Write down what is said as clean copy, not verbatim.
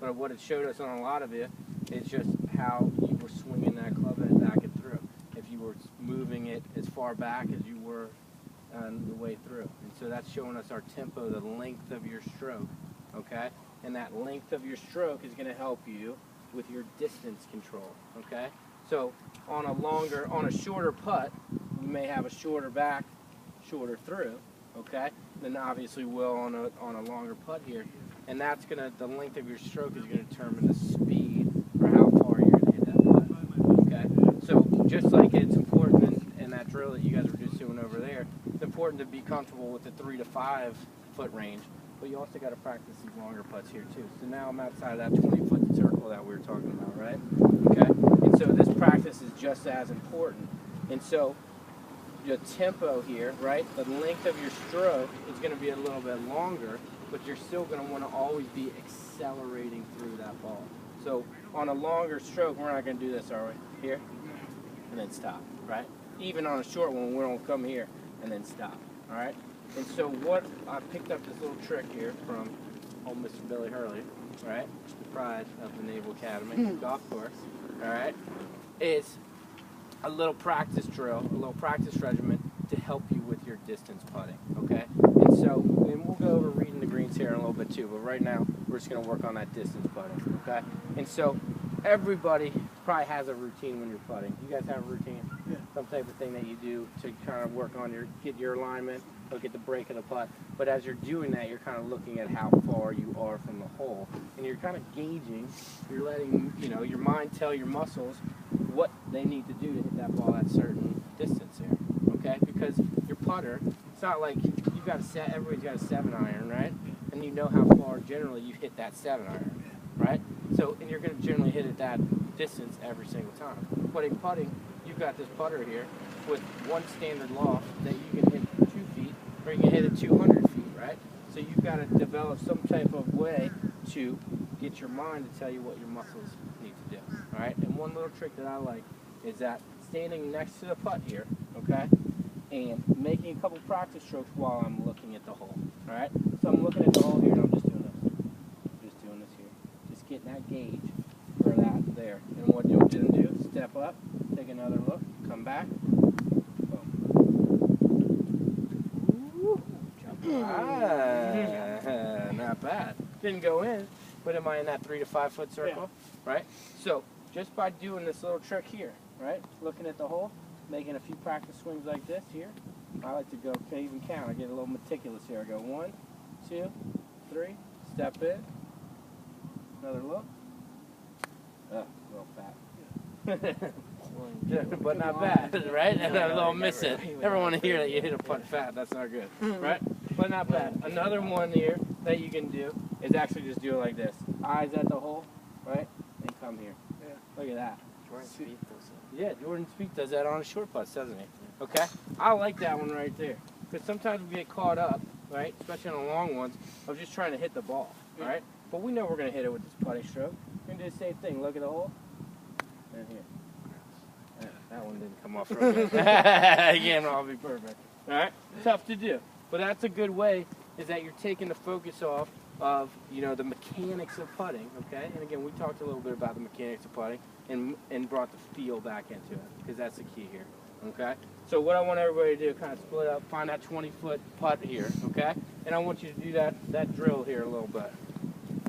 But what it showed us on a lot of it is just how you were swinging that club head back and through. If you were moving it as far back as you were on the way through. And so that's showing us our tempo, the length of your stroke, okay? And that length of your stroke is going to help you with your distance control, okay? So on a shorter putt, you may have a shorter back, shorter through, okay? Then obviously will on a longer putt here. And that's the length of your stroke is going to determine the speed or how far you're going to hit that putt, okay? So just like it's important in that drill that you guys were just doing over there, it's important to be comfortable with the 3 to 5 foot range, but you also got to practice these longer putts here too. So now I'm outside of that 20-foot circle that we were talking about, right? Okay? And so this practice is just as important. And so the tempo here, right? The length of your stroke is going to be a little bit longer, but you're still going to want to always be accelerating through that ball. So on a longer stroke, we're not going to do this, are we? Here, and then stop, right? Even on a short one, we don't come here and then stop, all right? And so what I picked up this little trick here from old Mr. Billy Hurley, right? The pride of the Naval Academy golf course, all right? Is a little practice drill, a little practice regimen to help you with your distance putting, okay? And so, and we'll go over reading the greens here in a little bit too, but right now we're just going to work on that distance putting, okay? And so everybody probably has a routine when you're putting. You guys have a routine? Yeah. Some type of thing that you do to kind of work on get your alignment, look at the break of the putt. But as you're doing that, you're kind of looking at how far you are from the hole, and you're kind of gauging. You're letting your mind tell your muscles what they need to do to hit that ball at a certain distance here. Okay, because your putter, it's not like you've got everybody's got a 7-iron, right? And you know how far generally you hit that 7-iron, right? So, and you're going to generally hit at that distance every single time. But in putting, you've got this putter here with one standard loft that you can hit 2 feet, or you can hit it 200 feet, right? So you've got to develop some type of way to get your mind to tell you what your muscles need to do, all right? And one little trick that I like is that standing next to the putt here, okay, and making a couple practice strokes while I'm looking at the hole, all right? So I'm looking at the hole here, and I'm just doing this. Just doing this here. Just getting that gauge for that there. And what you'll do, step up, take another look, come back, boom. Not bad. Didn't go in, but am I in that 3 to 5 foot circle, right? So just by doing this little trick here, right? Looking at the hole, making a few practice swings like this here. I like to go, can't even count. I get a little meticulous here. I go 1, 2, 3, step in, another look. A little fat. But not bad, right? And a little miss it. Never want to hear that you hit a putt fat. That's not good, right? But not bad. Another one here that you can do is actually just do it like this. Eyes at the hole, right? And come here. Yeah. Look at that. Jordan Spieth does it. Yeah, Jordan Spieth does that on a short putts, doesn't he? Okay? I like that one right there. Because sometimes we get caught up, right? Especially on the long ones, of just trying to hit the ball, all right? But we know we're going to hit it with this putting stroke. We're going to do the same thing. Look at the hole. And here. Yeah, that one didn't come off real good. Again, I'll be perfect. All right? Tough to do. But that's a good way, is that you're taking the focus off of, the mechanics of putting, okay? And again, we talked a little bit about the mechanics of putting and brought the feel back into it, because that's the key here, okay? So what I want everybody to do, kind of split up, find that 20-foot putt here, okay? And I want you to do that drill here a little bit.